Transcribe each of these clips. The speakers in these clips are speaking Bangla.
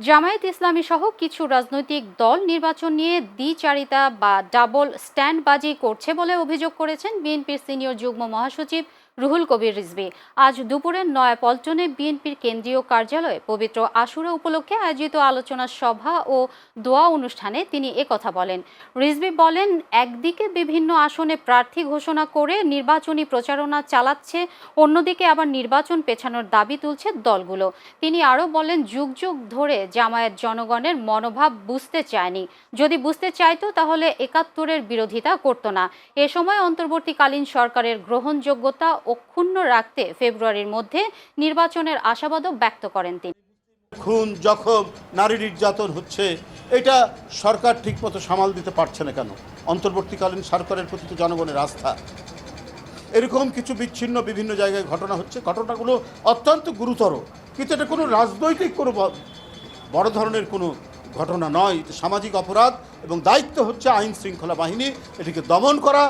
জামায়াত ইসলামী সহ কিছু রাজনৈতিক দল নির্বাচন নিয়ে দ্বিচারিতা বা ডাবল স্ট্যান্ডবাজি করছে বলে অভিযোগ করেছেন বিএনপির সিনিয়র যুগ্ম মহাসচিব রুহুল কবির রিজভী। আজ দুপুরে নয়াপল্টনে বিএনপির কেন্দ্রীয় কার্যালয়ে পবিত্র আশুরা উপলক্ষে আয়োজিত আলোচনা সভা ও দোয়া অনুষ্ঠানে তিনি একথা বলেন। রিজভী বলেন, একদিকে বিভিন্ন আসনে প্রার্থী ঘোষণা করে নির্বাচনী প্রচারণা চালাচ্ছে, অন্যদিকে আবার নির্বাচন পেছানোর দাবি তুলছে দলগুলো। তিনি আরও বলেন, যুগ যুগ ধরে জামায়াত জনগণের মনোভাব বুঝতে চায়নি, যদি বুঝতে চাইতো তাহলে ৭১-এর বিরোধিতা করত না। এ সময় অন্তর্বর্তীকালীন সরকারের গ্রহণযোগ্যতা অক্ষুণ্ণ রাখতে ফেব্রুয়ারির মধ্যে নির্বাচনের আশাবাদও ব্যক্ত করেন তিনি। খুন, জখম, নারী নির্যাতন হচ্ছে, এটা সরকার ঠিকমতো সামাল দিতে পারছে না কেন? অন্তর্বর্তীকালীন সরকারের প্রতি তো জনগণের আস্থা। এরকম কিছু বিচ্ছিন্ন বিভিন্ন জায়গায় ঘটনা হচ্ছে, ঘটনাগুলো অত্যন্ত গুরুতর, কিন্তু এটা কোনো রাজনৈতিক কোনো বড় ধরনের কোনো ঘটনা নয়। এটা সামাজিক অপরাধ এবং দায়িত্ব হচ্ছে আইন শৃঙ্খলা বাহিনী এটিকে দমন করা,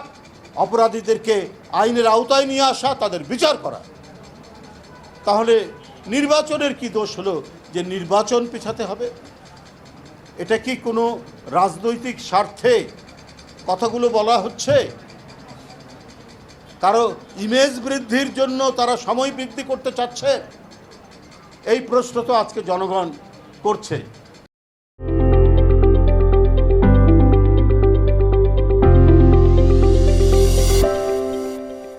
অপরাধীদেরকে আইনের আওতায় নিয়ে আসা, তাদের বিচার করা। তাহলে নির্বাচনের কি দোষ হলো যে নির্বাচন পেছাতে হবে? এটা কি কোনো রাজনৈতিক স্বার্থে কথাগুলো বলা হচ্ছে? কারো ইমেজ বৃদ্ধির জন্য তারা সময় বৃদ্ধি করতে চাচ্ছে? এই প্রশ্ন তো আজকে জনগণ করছে।